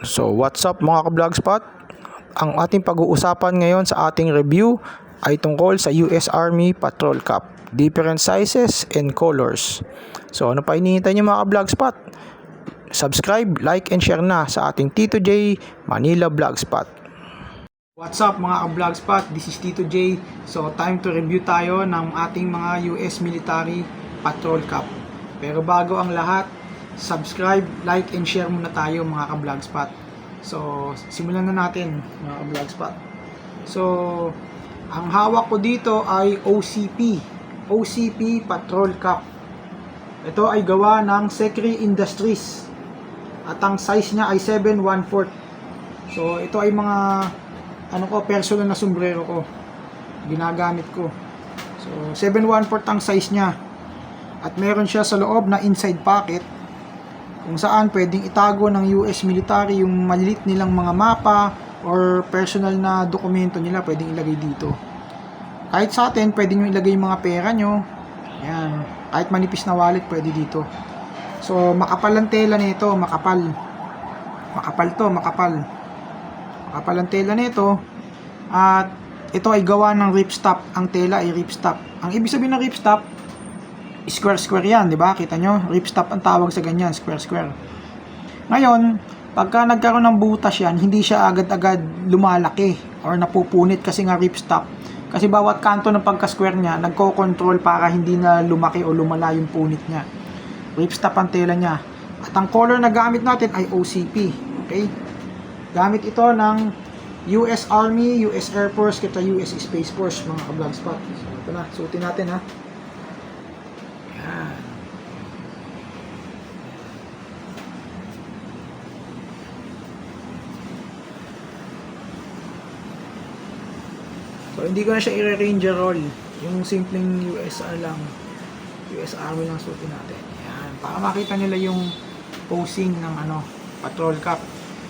So what's up mga ka-Vlogspot? Ang ating pag-uusapan ngayon sa ating review ay tungkol sa US Army Patrol Cap, different sizes and colors. So ano pa hinihintay niyo mga ka-Vlogspot? Subscribe, like, and share na sa ating Tito J Manila Vlogspot. What's up mga ka-Vlogspot? This is Tito J. So time to review tayo ng ating mga US Military Patrol Cap. Pero bago ang lahat, subscribe, like, and share muna tayo mga ka-Vlogspot. So, simulan na natin mga ka-Vlogspot. So, ang hawak ko dito ay OCP Patrol Cap. Ito ay gawa ng Secre Industries. At ang size niya ay 7/1/4. So, ito ay mga personal na sombrero ko. Ginagamit ko. So, 7/1/4 ang size niya. At meron siya sa loob na inside pocket kung saan pwedeng itago ng US military yung malilit nilang mga mapa or personal na dokumento nila, pwedeng ilagay dito. Kahit sa atin, pwede nyo ilagay yung mga pera nyo. Ayan. Kahit manipis na wallet, pwede dito. So, makapal ang tela nito, makapal. Makapal to, makapal. Makapal ang tela nito. At ito ay gawa ng ripstop. Ang tela ay ripstop. Ang ibig sabihin ng ripstop, square yan, di ba? Kita nyo? Ripstop ang tawag sa ganyan, square. Ngayon, pagka nagkaroon ng butas yan, hindi siya agad-agad lumalaki or napupunit kasi nga ripstop. Kasi bawat kanto ng pagka-square niya, nagko-control para hindi na lumaki o lumala yung punit niya. Ripstop ang tela niya. At ang color na gamit natin ay OCP. Okay? Gamit ito ng US Army, US Air Force, kita US Space Force, mga ka-Vlogspot. So, ito na, suotin natin ha. So, hindi ko na siya i-ranger roll. Yung simpleng USR lang. US Army lang suotin natin. Yan. Para makita nila yung posing ng patrol cap.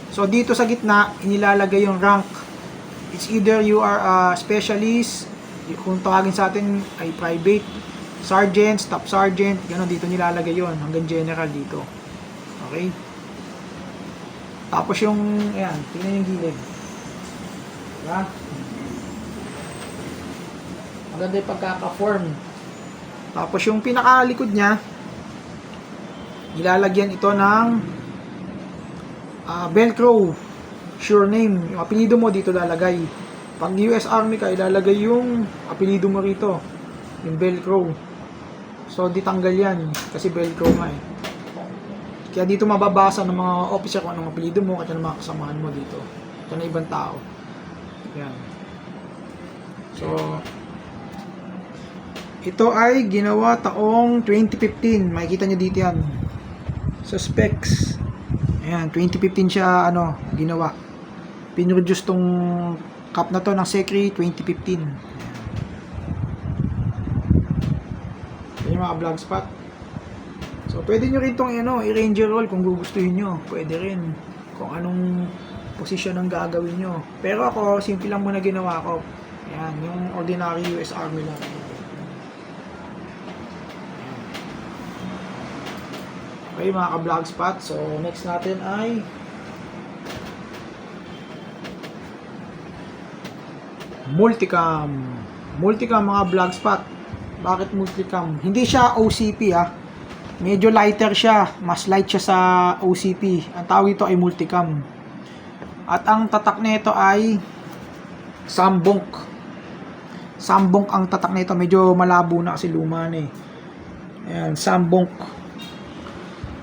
So, dito sa gitna, inilalagay yung rank. It's either you are a specialist, kung tawagin sa atin ay private, sergeant, staff sergeant, gano'n dito nilalagay yon hanggang general dito. Okay? Tapos yung, ayan, tingnan yung gilid. Diba? Maganda yung pagkaka-form. Tapos yung pinakalikod niya, ilalagyan ito ng Velcro. Sure name. Yung apelido mo dito lalagay. Pag US Army ka, ilalagay yung apelido mo rito. Yung Velcro. So, ditanggal yan. Kasi Velcro nga eh. Kaya dito mababasa ng mga officer kung anong apelido mo at ng mga kasamahan mo dito. Ito na ibang tao. Yan. So, ito ay ginawa taong 2015. Makikita nyo dito yan. So, specs. Ayan, 2015 siya, ginawa. Pinroduce tong cap na to ng Secre 2015. Ayan yung mga Vlogspot. So, pwede nyo rin itong i-ranger roll kung gugustuhin nyo. Pwede rin. Kung anong posisyon ang gagawin nyo. Pero ako, simple lang muna ginawa ko. Ayan, yung ordinary US Army lang. Okay mga ka-Vlogspot, so next natin ay multicam mga Vlogspot. Bakit multicam? Hindi siya OCP medyo lighter siya, mas light siya sa OCP. Ang tawag ito ay multicam. At ang tatak nito ay sambong ang tatak nito, medyo malabo na kasi luma na eh. Ayan, sambong.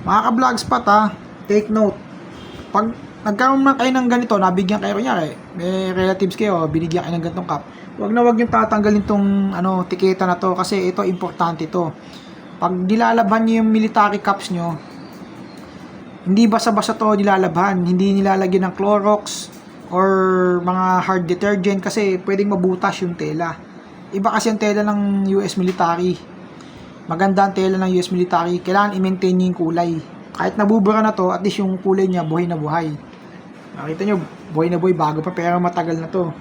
Mga ka-Vlogspot take note. Pag nagkaroon man kayo ng ganito, nabigyan kayo kunyari, may relatives kayo, binigyan kayo ng ganitong cap, wag nyo tatanggalin tong tiketa na to kasi ito importante to. Pag nilalabhan nyo yung military caps nyo, hindi basta-basta to nilalabhan, hindi nilalagyan ng Clorox or mga hard detergent kasi pwedeng mabutas yung tela. Iba kasi yung tela ng US military. Maganda ang tela ng US military. Kailangan i-maintain nyo yung kulay. Kahit nabubura na to, at least yung kulay niya buhay na buhay. Nakita nyo, buhay na buhay, bago pa, pero matagal na to.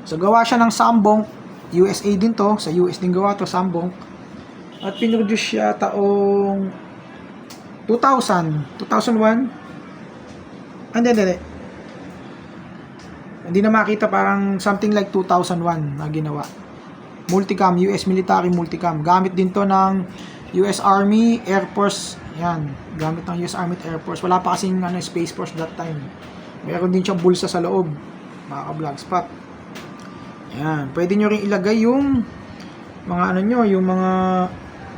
So, gawa siya ng sambong. USA din to. Sa US din gawa to, sambong. At pinroduce siya taong 2001. Hindi. Hindi na makita, parang something like 2001 na ginawa. Multicam, US military multicam. Gamit din to ng US Army, Air Force. Yan, gamit ng US Army at Air Force. Wala pa kasing Space Force that time. Meron din siyang bulsa sa loob, mga ka-Blogspot. Yan, pwede nyo rin ilagay yung mga yung mga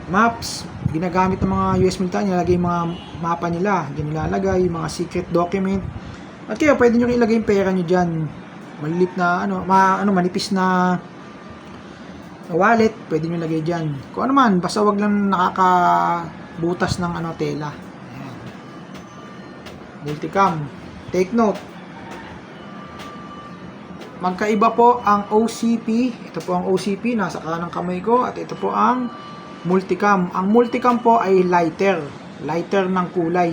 maps ginagamit ng mga US military. Nilalagay yung mga mapa nila, diyan nilalagay yung mga secret document. At kaya pwede nyo rin ilagay yung pera nyo dyan. Malilit na manipis na wallet, pwede nyo ilagay dyan. Kung ano man, basta wag lang nakakabutas ng tela. Ayan. Multicam. Take note. Magkaiba po ang OCP. Ito po ang OCP, nasa kanang kamay ko. At ito po ang multicam. Ang multicam po ay lighter ng kulay.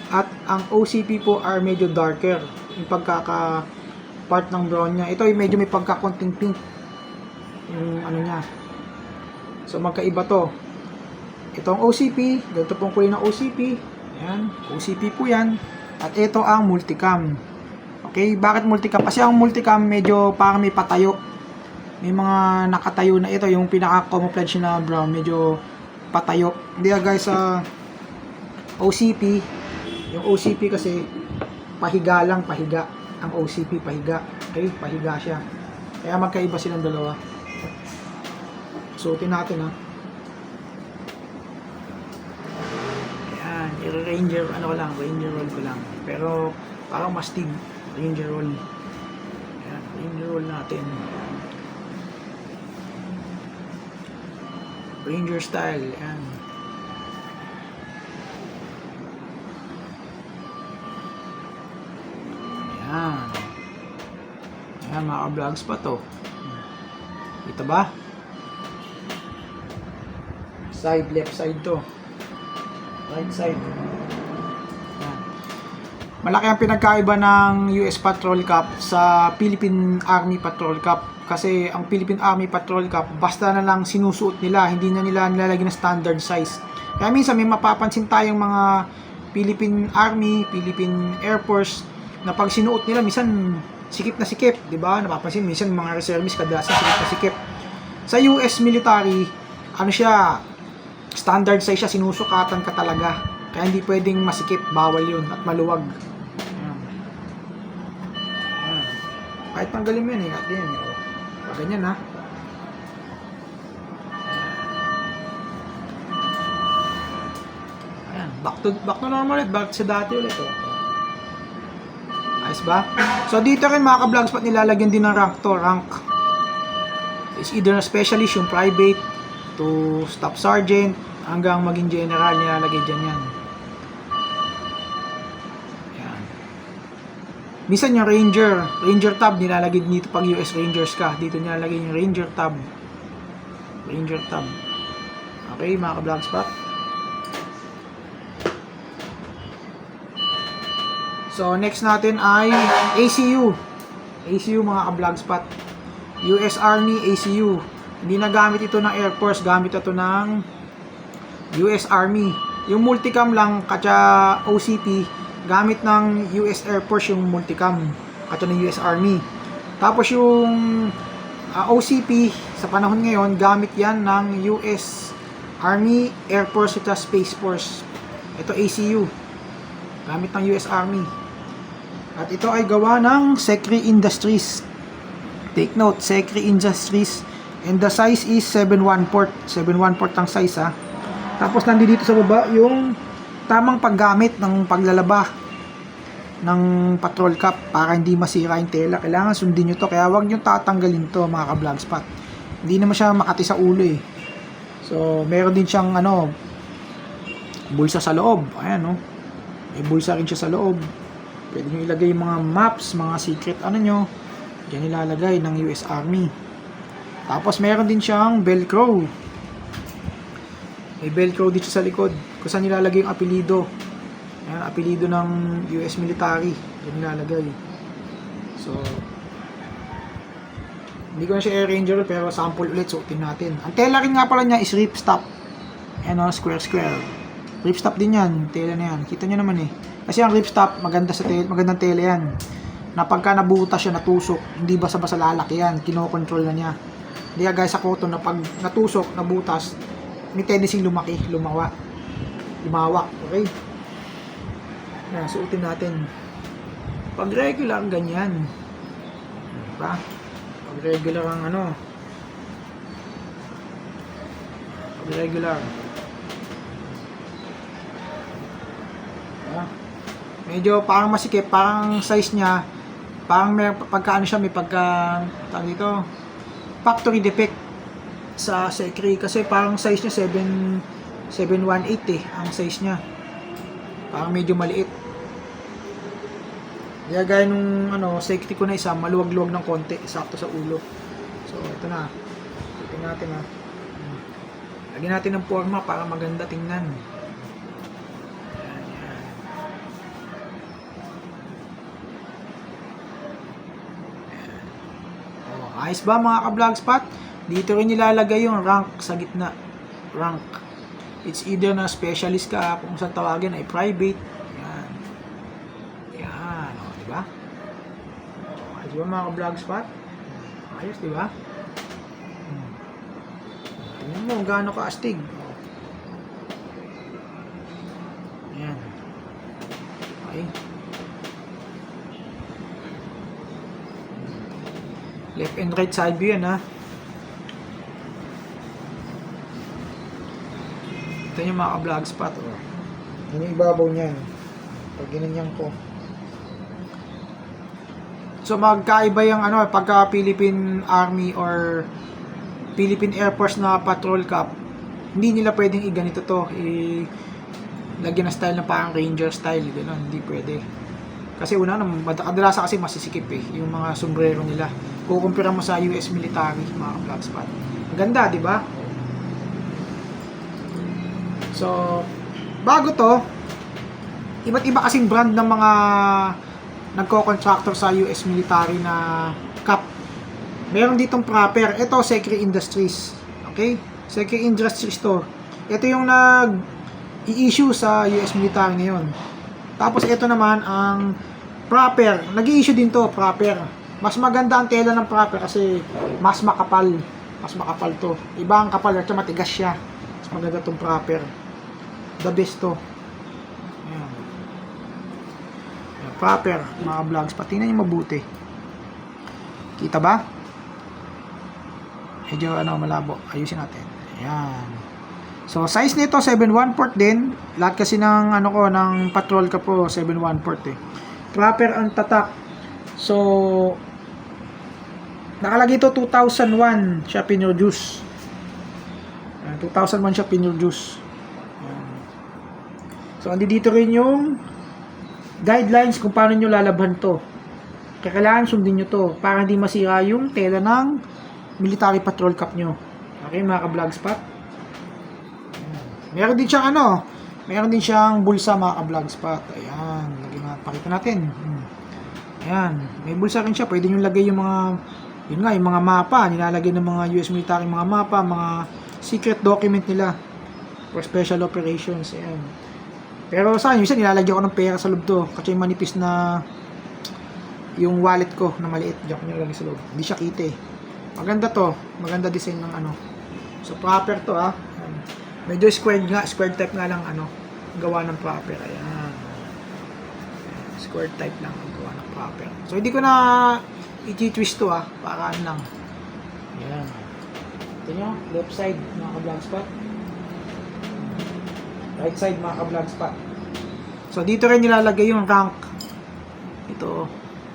At ang OCP po are medyo darker. Yung part ng brown niya. Ito ay medyo may pagkakonting pink. Yung niya. So magkaiba to. Ito ang OCP. Ganito pong kulay ng OCP. Ayan. OCP po yan. At ito ang multicam. Okay, bakit multicam? Kasi ang multicam medyo parang may patayo. May mga nakatayo na ito. Yung pinaka-camouflage na brown, medyo patayo. Hindi guys, sa OCP, yung OCP kasi pahiga. Ang OCP pahiga. Okay, pahiga siya. Kaya magkaiba silang dalawa. Suotin natin ha. Ayan, i-ranger ranger roll ko lang. Pero parang mastig. Ranger roll. Ayan, ranger roll natin. Ranger style. Ayan. Ayan. Ayan, mga ka-vlogs pa to. Ito ba? Left side to. Right side. Ayan. Malaki ang pinagkaiba ng US Patrol Cup sa Philippine Army Patrol Cup. Kasi ang Philippine Army Patrol Cup, basta na lang sinusuot nila, hindi na nila nilalagay na standard size. Kaya minsan may mapapansin tayong mga Philippine Army, Philippine Air Force, na pag sinuot nila, minsan sikip na sikip, di ba? Napapansin, minsan mga reservists kadalasan sikip na sikip. Sa US military, siya, standard size siya, sinusukatan ka talaga. Kaya hindi pwedeng masikip, bawal yun, at maluwag. Ayan. Ayan. Kahit tanggalin mo yan kahit yan ganyan ha. Ayan, back to normal ulit, back sa dati ulit Ayos ba? So dito rin mga ka-vlogspot, nilalagyan din ng rank to. Rank is either a specialist, yung private, to staff sergeant, hanggang maging general, nilalagay dyan yan. Minsan yung Ranger tab nilalagay dito pag US Rangers ka. Dito nilalagay yung Ranger tab. Okay, mga ka-vlogspot. So, next natin ay ACU. ACU, mga ka-vlogspot. US Army ACU. Hindi na gamit ito ng Air Force, gamit ito ng US Army. Yung multicam lang, katsa OCP, gamit ng US Air Force yung multicam at ng US Army. Tapos yung OCP sa panahon ngayon, gamit yan ng US Army, Air Force at Space Force. Ito ACU, gamit ng US Army. At ito ay gawa ng Secre Industries. Take note, Secre Industries. And the size is 7/1 port. 7/1 port ang size ha. Tapos nandito sa baba yung tamang paggamit ng paglalaba ng patrol cap para hindi masira yung tela. Kailangan sundin nyo to, kaya wag nyo tatanggalin to, mga ka-vlogspot. Hindi naman siya makati sa ulo So meron din siyang bulsa sa loob. Ayan may bulsa rin siya sa loob. Pwede nyo ilagay yung mga maps, mga secret nyo, dyan ilalagay ng US Army. Tapos meron din siyang velcro. May velcro dito sa likod kung saan nilalagay yung apelido. Ayan, apelido ng US military. Yan nilalagay. So, hindi ko na siya Air Ranger pero sample ulit, suotin natin. Ang tela rin nga pala niya is ripstop. Ayan square. Ripstop din yan. Tela na yan. Kita nyo naman Kasi ang ripstop, magandang tela yan. Na pagka nabutas siya, natusok, hindi basta-basta lalaki yan. Kinokontrol na niya. Hindi guys, sa cotton, na pag natusok, nabutas, may tendency lumaki, lumawak. Okay? Yan, suotin natin. Pag regular, ganyan. Diba? Pag regular ang ano. Pag regular. Diba? Medyo parang masikip, parang size niya, parang may pagka ano siya, may pagka, tawag dito, factory defect sa Secre, kasi parang size niya 718 ang size niya. Parang medyo maliit. Kaya gaya nung ano, Secre ko na isa, maluwag-luwag ng konti, sakto sa ulo. So, ito na. Tingnan natin ha. Lagyan natin ng forma para maganda tingnan. Ayos ba mga ka-vlogspot? Dito rin nilalagay yung rank sa gitna. Rank. It's either na specialist ka, kung saan tawagin ay private. Yan. Yan. O, diba? Ayos ba mga ka-vlogspot? Ayos, diba? Tingnan mo, gaano ka-astig. Yan. Okay. Left and right side view yan ha. Ito yung mga ka-vlogspot. Oh. Yan yung ibabaw niyan. Pag ginanyan ko. So magkaiba yung ano, pagka Philippine Army or Philippine Air Force na patrol cup, hindi nila pwedeng i-ganito to. Lagyan na style na parang ranger style. Ganun, hindi pwede. Kasi una, kadalasan kasi masisikip yung mga sombrero nila. Kukumpira mo sa US military, mga ka-vlogspot. Ganda, di ba? So, bago to, iba't iba kasing brand ng mga nagko-contractor sa US military na cap. Meron ditong proper. Ito, Secre Industries. Okay? Secre Industries to. Ito yung nag-i-issue sa US military ngayon. Tapos ito naman ang proper. Nag-i-issue din to, proper. Mas maganda ang tela ng proper kasi mas makapal. Mas makapal to. Iba ang kapal, at matigas siya. Mas maganda tong proper. The best to. Ayan. Ayan, proper, mga vlogs. Patinan nyo mabuti. Kita ba? Medyo malabo. Ayusin natin. Ayan. So, size nito 7/1 port din. Lahat kasi ng ng patrol ka po 7/1 port Proper ang tatak. So, nakalagay ito 2001 siya pinroduce. 2001 siya pinroduce. So, andi dito rin yung guidelines kung paano nyo lalabhan to. Kailangan sundin nyo to para hindi masira yung tela ng military patrol cap nyo. Okay, mga ka-vlogspot? Meron din siyang meron din siyang bulsa, mga ka-vlogspot. Ayan, pakita natin. Ayan, may bulsa rin siya. Pwede nyo lagay yung mga, yun nga, yung mga mapa. Nilalagay ng mga US military mga mapa, mga secret document nila for special operations. Ayan. Pero sa akin, minsan nilalagay ko ng pera sa loob to. Kasi manipis na yung wallet ko na maliit. Diyan ko nilalagay sa loob. Hindi siya kita Maganda to. Maganda design ng So, proper to Medyo squared type nga lang gawa ng proper. Ayan. Squared type lang ang gawa ng proper. So, hindi ko na i-twist to para lang. Ayan. Ito nyo, left side mga ka-vlogspot. Right side mga ka-vlogspot. So, dito rin nilalagay yung rank. Ito,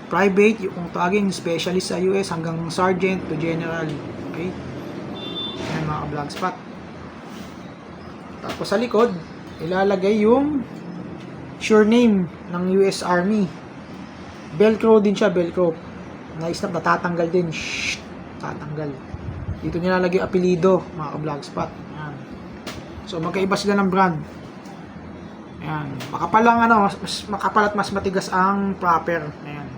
private, yung tawagin specialist sa US hanggang sergeant to general. Okay? Ayan mga ka-vlogspot. Tapos sa likod, ilalagay yung sure name ng US Army. Velcro din siya, velcro. Na-snap, natatanggal din. Shhh, tatanggal. Dito nilalagay yung apelido, mga ka-vlogspot. Ayan. So, magkaiba sila ng brand. Ayan. Makapal lang, mas makapal at mas matigas ang proper. Ayan.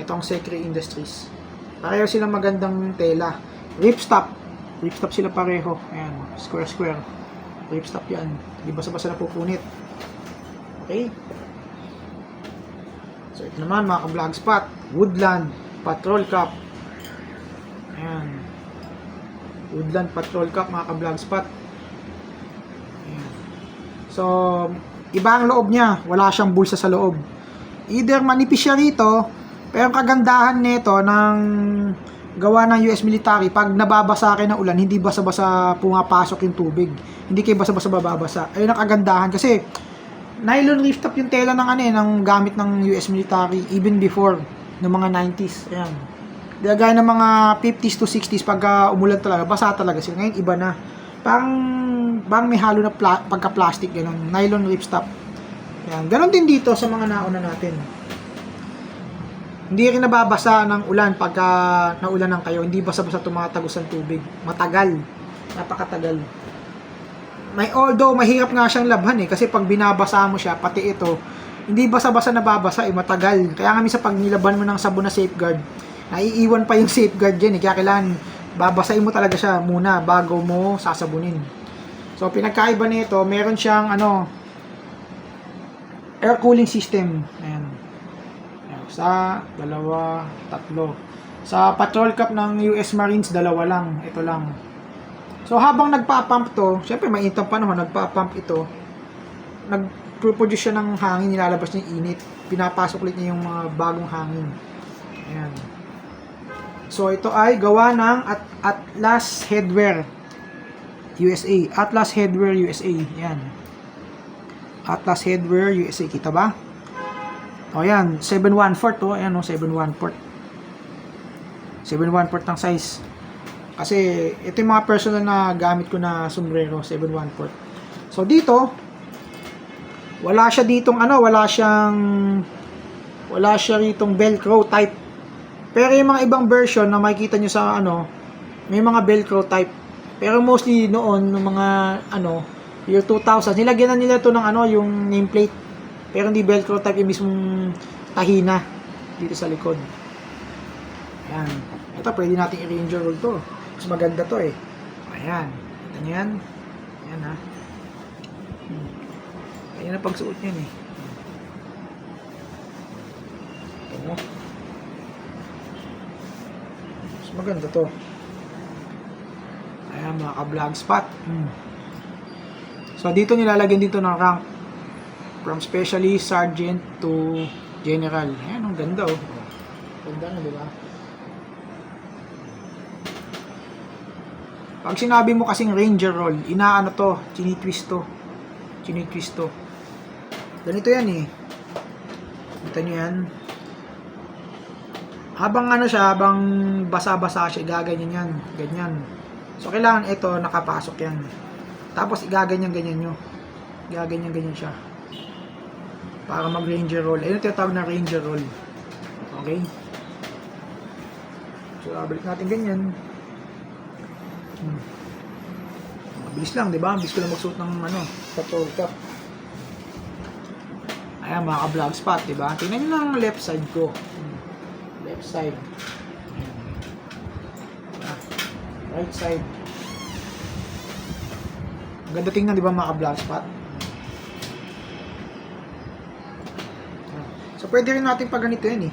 Itong Secre Industries. Pareho silang magandang tela. Ripstop. Ripstop sila pareho. Ayan. Square. Ripstop yan. Hindi basta-basta na pupunit. Okay? So ito naman mga ka-vlog spot, Woodland Patrol Cup. Ayan. Woodland Patrol Cup mga ka-vlog spot. Ayan. So, iba ang loob niya. Wala siyang bulsa sa loob. Either manipis siya rito, pero ang kagandahan nito ng gawa ng US military, pag nababasa kayo ng ulan, hindi basa-basa pumapasok yung tubig. Hindi kayo basa-basa bababasa. Ayun ang kagandahan kasi nylon rooftop yung tela ng ng gamit ng US military even before ng mga 90s. Ayan. Gaya ng mga 50s to 60s pagka umulan talaga, basa talaga sila. Ngayon iba na. Parang may halo na pagka-plastic ganun, nylon ripstop. Ayan. Ganon din dito sa mga nauna natin. Hindi rin nababasa ng ulan pagka naulanan kayo. Hindi basa-basa tumatagos ang tubig. Matagal. Napakatagal. Although mahirap nga siyang labhan kasi pag binabasa mo siya, pati ito, hindi basa-basa nababasa matagal. Kaya nga minsan pag nilaban mo ng sabon na safeguard, naiiwan pa yung safeguard dyan Kaya kailangan babasahin mo talaga siya muna bago mo sasabunin. So pinagkaiba nito, meron siyang air cooling system. Ayan. Sa dalawa, tatlo. Sa patrol cup ng US Marines, dalawa lang. Ito lang. So habang nagpa-pump to, syempre mainit ang panahon, nagpa-pump ito. Nag-produce siya ng hangin, nilalabas niya yung init. Pinapasok ulit niya yung mga bagong hangin. Ayan. So ito ay gawa ng Atlas Headwear USA. Atlas Headwear USA. Ayan. Atlas Headwear USA. Kita ba? O yan, 7/1/4 to. Ayan 7/1/4. 7/1/4 ang size. Kasi ito yung mga personal na gamit ko na sombrero, 7/1/4. So dito, wala siya ritong velcro type. Pero yung mga ibang version na makikita nyo sa may mga velcro type. Pero mostly noon, ng mga year 2000, nilagyan na nila to ng yung nameplate. Pero hindi velcro type, yung mismong tahina dito sa likod. Ayan. Ito, pwede natin i-ranger roll to. Mas maganda to Ayan. Kita nyo yan? Ayan ha. Ayan ang pagsuot nyan Ito mo. Mas maganda to. Ayan mga ka-vlog spot. So dito nilalagyan dito ng rank. From specialist, sergeant to general. Ayan, ang ganda Ganda na, di ba? Pag sinabi mo kasing ranger roll, chinitwist to. Ganito yan Kita nyo yan. Habang habang basa-basa siya, gaganyan yan. Ganyan. So, kailangan ito, nakapasok yan. Tapos, igaganyan-ganyan nyo. Gaganyan-ganyan siya. Para mag-ranger roll. Ayun yung tinatawag na ranger roll. Okay? So, balik natin ganyan. Mabilis lang, di ba? Mabilis ko lang magsuot ng patrol cup. Ayan, mga ka-vlog spot, di ba? Tingnan nyo lang ang left side ko. Left side. Right side. Ganda tingnan, di ba, mga ka-vlog spot? So, pwede rin natin pag ganito yan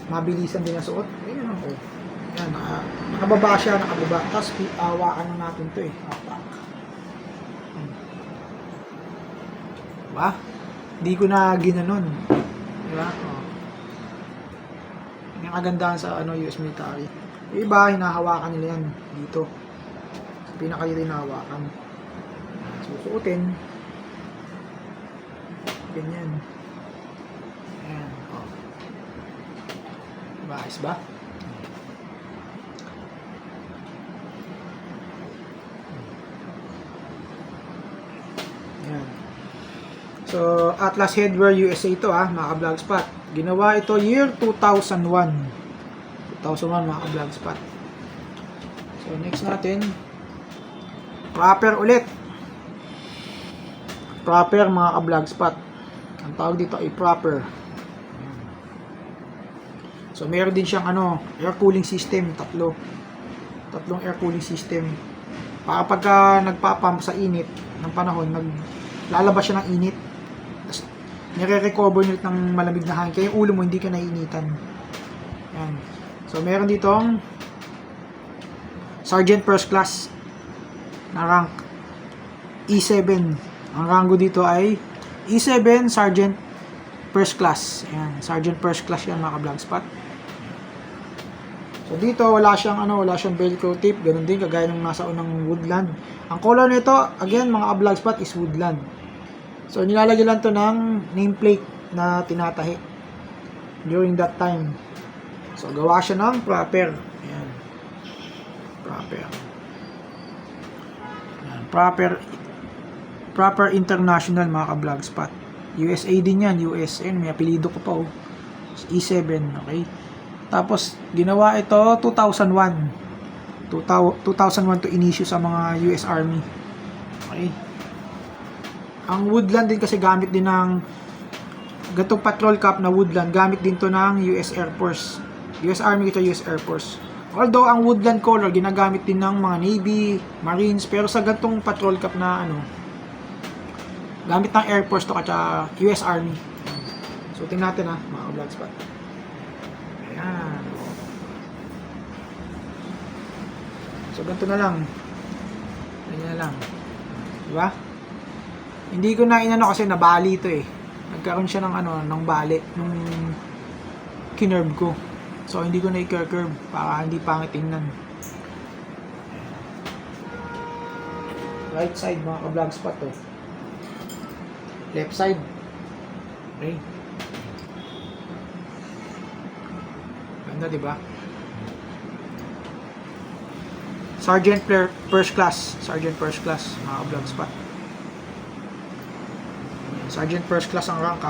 Mabilisan din ang suot. Ayun Yan, nakababa siya, nakababa. Tapos, hawakan na natin to Hapak. Diba? Hindi ko na ginanon. Diba? Yung kagandahan sa US military. Yung iba, hinahawakan nila yan dito. Sa pinaka-yun hinahawakan. Susuotin. Ganyan. Ayan. Ayos ba? Ayan. So, Atlas Headwear USA ito mga ka-vlog spot. Ginawa ito year 2001. 2001 mga ka-vlog spot. So, next natin. Proper ulit. Proper mga ka-vlog spot. Ang tawag dito ay proper. So, meron din siyang air cooling system, tatlong air cooling system. Para pagka nagpa-pump sa init ng panahon, lalabas siya ng init. nire-recover nyo ng malamig na hangin. Kaya yung ulo mo hindi ka naiinitan. Yan. So, meron ditong Sergeant First Class na rank E7. Ang rango dito ay E7 Sergeant First Class. Ayan, Sergeant First Class yan mga ka-Blogspot. So dito wala siyang velcro tip, ganun din kagaya ng nasa unang Woodland. Ang color nito, again mga ka-Blogspot, is Woodland. So nilalagyan lang to ng nameplate na tinatahi during that time. So gawa siya ng proper. Ayan. Proper. Ayan. Proper international mga ka-Blogspot. USA din yan, USN, may apelido ko pa oh. E7, okay? Tapos ginawa ito 2001 to in-issue sa mga US Army. Okay? Ang Woodland din kasi gamit din ng gatong patrol cap na Woodland, gamit din to ng US Air Force. US Army ito, US Air Force. Although ang Woodland color ginagamit din ng mga Navy, Marines, pero sa gatong patrol cap na gamit ng Air Force to at US Army. So tingnan natin mga ka-Blogspot. Ayan. So ganito na lang. Ganyan na lang. Diba? Hindi ko na inano kasi nabali ito eh. Nagkaroon siya ng bali nung kinerve ko. So hindi ko na i-curve para hindi pangit tingnan. Right side mga ka-Blogspot to. Left side. Okay. Ganda, diba? Sergeant First Class. Sergeant First Class, mga ka-Blogspot. Sergeant First Class ang rank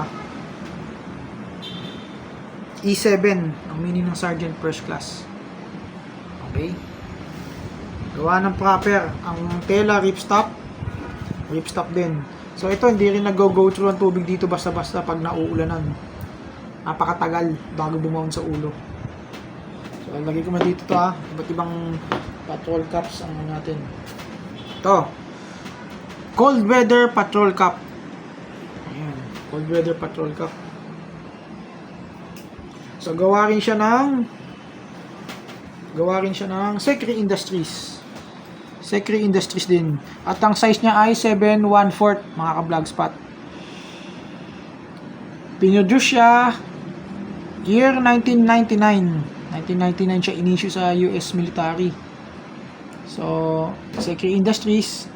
E7 ang meaning ng Sergeant First Class. Okay. Gawa ng proper. Ang tela ripstop din. So ito hindi rin nag-go through ang tubig dito basta-basta pag nauulanan. Napakatagal bago bumawon sa ulo. So lagay ko na dito to iba't ibang patrol caps ang natin. Ito. Cold Weather Patrol Cap. Ayan, Cold Weather Patrol Cap. So gawa rin siya ng Secret Industries. Secret Industries din. At ang size niya ay 7/1/4 mga ka-Blogspot. Pinoduce siya year 1999. 1999 siya in-issue sa US military. So, Secret Industries,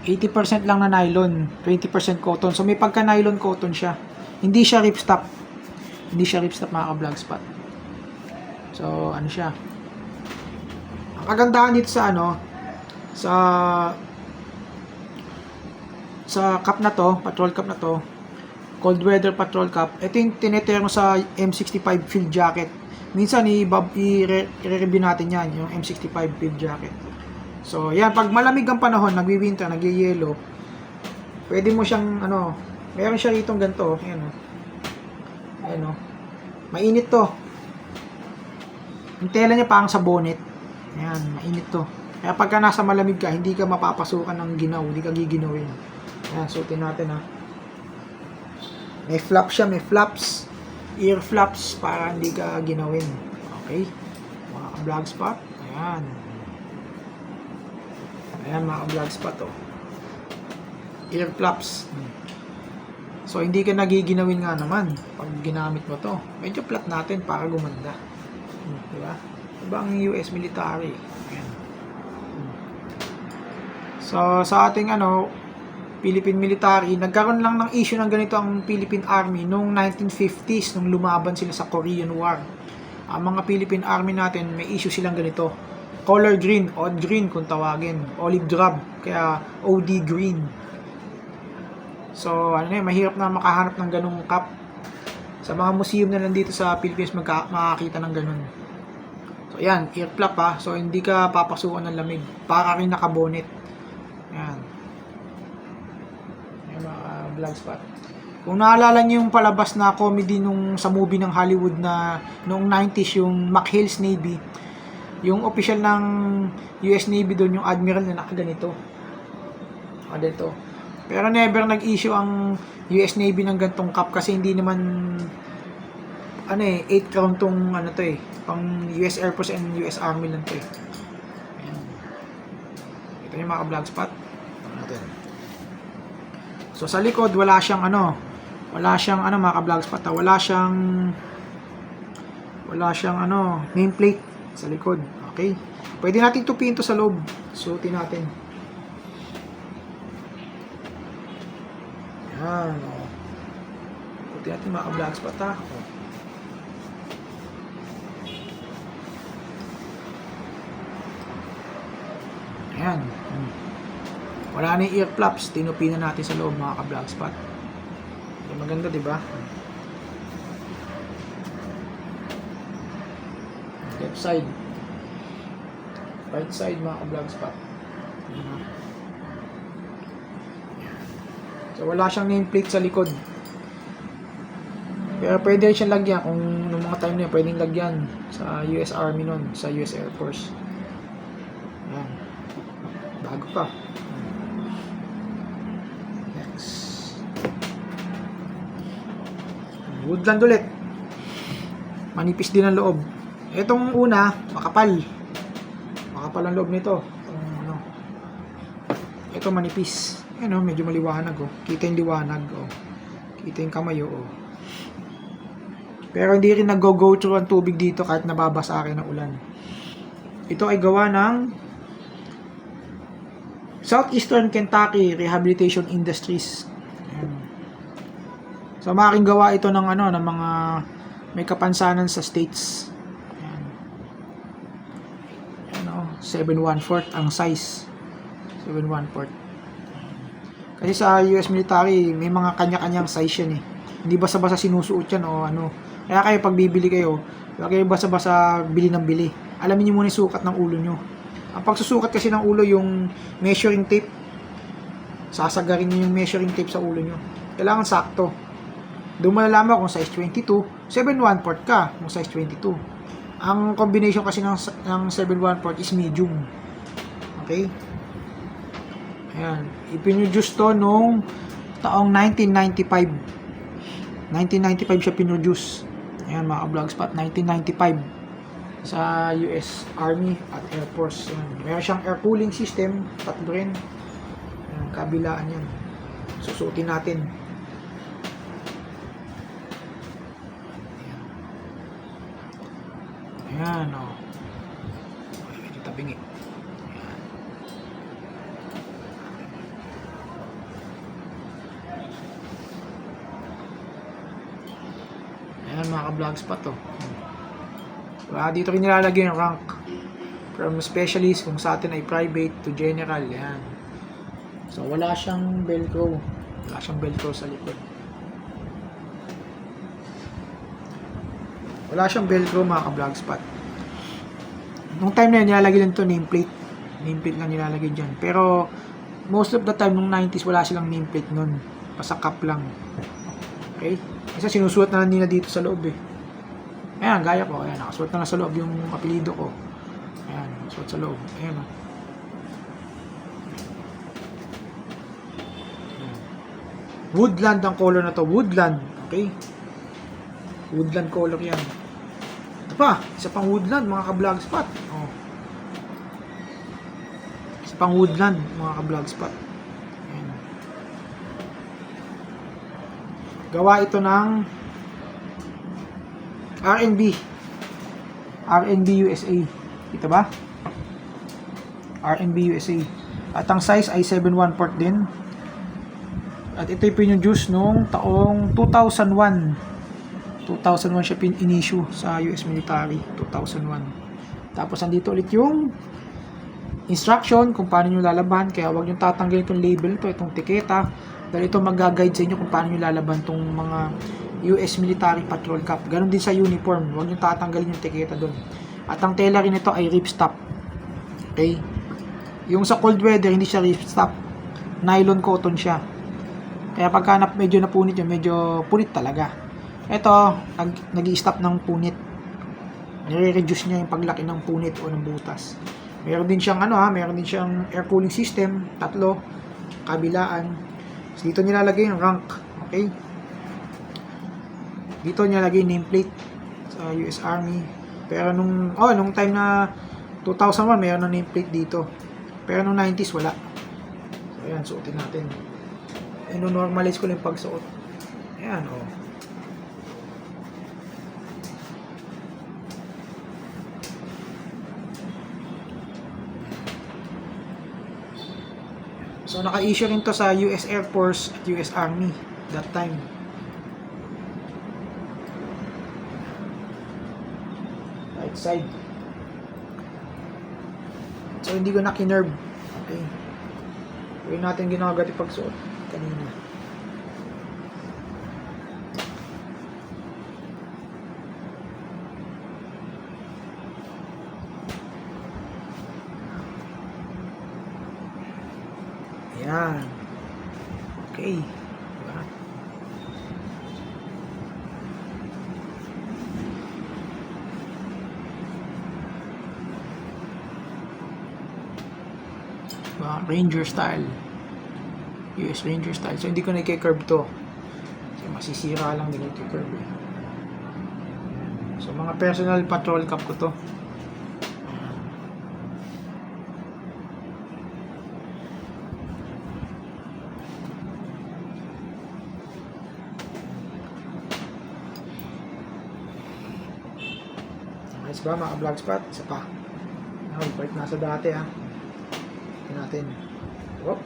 80% lang na nylon, 20% cotton. So, may pagka-nylon cotton siya. Hindi siya ripstop. Mga ka-Blogspot. So, ano siya? Ang kagandahan dito sa cap na to, patrol cap na to, Cold Weather Patrol Cap. Ito yung tinetero sa M65 field jacket. Minsan i-review natin yan, yung M65 field jacket. So, yan, pag malamig ang panahon, nagwi-winter, nagye-yellow, pwede mo siyang, meron siya rito ganito, ayan, mainit to. Yung tela niya parang sa bonnet. Ayan, mainit to. Kaya pagka nasa malamig ka, hindi ka mapapasukan ng ginaw, hindi ka giginawin. Ayan, suotin natin May flap siya, may flaps. Ear flaps para hindi ka ginawin. Okay? Mga ka-Blogspot. Ayan. Ayan mga ka-Blogspot Ear flaps. So, hindi ka nagiginawin nga naman pag ginamit mo to. Medyo flat natin para gumanda. Diba? Diba ang US military? Ayan. So, sa ating Philippine military, nagkaroon lang ng issue ng ganito ang Philippine Army noong 1950s nung lumaban sila sa Korean War. Ang mga Philippine Army natin, may issue silang ganito. Color green, odd green kung tawagin. Olive drab, kaya OD green. So, mahirap na makahanap ng ganung cap. Sa mga museum na nandito sa Philippines, makakita ng ganun. So, yan, ear flap So, hindi ka papasukan ng lamig. Para rin nakabonet. Yan. Yan mga Blogspot. Kung naalala niyo yung palabas na comedy sa movie ng Hollywood na noong 90s, yung McHale's Navy, yung official ng US Navy doon, yung admiral na nakaganito. Dito. Pero never nag-issue ang US Navy ng gantong cup kasi hindi naman 8 crown tong to pang US Air Force and US Army lang to Ayan. Ito yung mga vlog spot natin. So sa likod wala siyang mga vlog spot wala siyang nameplate sa likod. Okay, pwede natin tupiin to sa loob. Suotin natin. Yan, puti natin mga vlog spot Ayan. Wala na yung ear flaps. Tinupi na natin sa loob mga ka-vlog spot. Yung maganda, diba? Left side. Right side mga ka-vlog spot. So wala siyang nameplate sa likod. Pero pwede rin siyang lagyan kung noong mga time na pwedeng lagyan sa US Army nun, sa US Air Force. Ayan. Bago pa. Next. Woodland ulit. Manipis din ang loob. Itong una, makapal. Makapal ang loob nito. Ito manipis. Ayan medyo maliwanag Kita yung liwanag Kita yung kamay Pero hindi rin nag-go through ang tubig dito kahit nababasa akin ng ulan. Ito ay gawa ng Southeastern Kentucky Rehabilitation Industries. Ayan. So maaaring gawa ito ng ng mga may kapansanan sa states. Ayan. 7/1/4 ang size. 7/1/4. Kasi sa US military, may mga kanya-kanyang size yan Hindi basta-basta sinusuot yan Kaya kayo pag bibili kayo, huwag kayo basta-basta bili ng bili. Alamin niyo muna yung sukat ng ulo nyo. Ang pagsusukat kasi ng ulo, yung measuring tape, sasagarin niyo yung measuring tape sa ulo nyo. Kailangan sakto. Doon mo nalaman kung size 22, 7/1/4 ka, kung size 22. Ang combination kasi ng 7/1/4 is medium. Okay? Ayan. Ipinroduce to noong taong 1995. 1995 siya pinroduce. Ayan mga vlog spot, 1995 sa US Army at Air Force. Ayan. Meron siyang air cooling system, tatlo rin. Ayan, kabilaan yan. Susutin natin. Ayan medyo tabingi. Ayan mga ka-vlog spot dito rin nilalagay yung rank from specialist kung sa atin ay private to general. Yan. So wala siyang velcro sa likod. Wala siyang velcro mga ka-vlog spot. Nung time na yun nilalagay lang to nameplate lang nilalagay dyan, pero most of the time nung 90s wala silang nameplate nun, pasakap lang. Okay? Kasi sinusuot na lang nila dito sa loob Ayan, gaya ko. Ayan, nakasuot na lang sa loob yung apelido ko. Ayan, nakasuot sa loob. Ayan Woodland ang color na to. Woodland. Okay? Woodland color yan. Ito pa. Isa pang woodland, mga ka-vlog spot. Isa pang woodland, mga ka-vlog spot. Ayan. Gawa ito ng RNB USA. Kita ba? RNB USA. At ang size ay 7/1/4 din. At ito'y pinroduce noong taong 2001. 2001 siya in-issue sa US military. 2001. Tapos andito ulit yung instruction kung paano nyo lalaban. Kaya huwag nyo tatanggalin itong label ito, itong tiketa. Dahil ito mag-guide sa inyo kung paano nyo lalaban itong mga US Military Patrol Cup. Ganon din sa uniform. Huwag nyo tatanggalin yung tiketa doon. At ang tela rin ito ay ripstop. Okay? Yung sa cold weather, hindi siya ripstop. Nylon cotton siya. Kaya pagka medyo napunit yun, medyo punit talaga. Ito, nag-i-stop ng punit. Nire-reduce niya yung paglaki ng punit o ng butas. Meron din siyang meron din siyang air cooling system, tatlo, kabilaan. So, dito nilalagay yung rank. Okay? Dito nilalagay yung nameplate sa US Army. Pero nung time na 2001, mayroon ng nameplate dito. Pero nung 90s, wala. So, ayan, suotin natin. Ino-normalize ko lang yung pagsuot. Ayan, oh. So, naka-issue rin to sa US Air Force at US Army that time. Right side. So, hindi ko na kinerve. Okay. Huwag natin ginagat yung pagsuot kanina. Ayan. Okay. Diba? Ranger style. US Ranger style. So, hindi ko na i-curve to. So, masisira lang din i-curve. So, mga personal patrol cap ko to. Nice ba mga vlog spot? Isa pa. Balik nasa dati ha. Ito natin. Oh.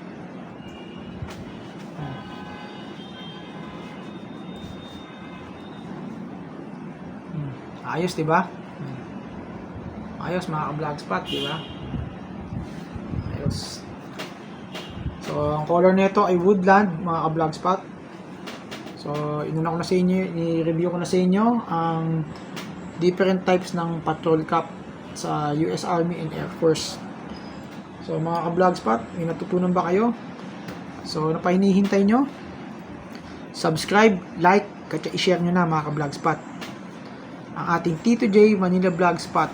Ayos, diba? Ayos mga vlog spot, diba? Ayos. So, ang color nito ay woodland, mga vlog spot. So, inuna ko na sa inyo, i-review ko na sa inyo ang different types ng patrol cap sa US Army and Air Force. So, mga vlog spot, may natutunan ba kayo? So, ano pa hinihintay nyo? Subscribe, like, at i-share nyo na mga vlog spot ang ating Tito J Manila Vlog Spot.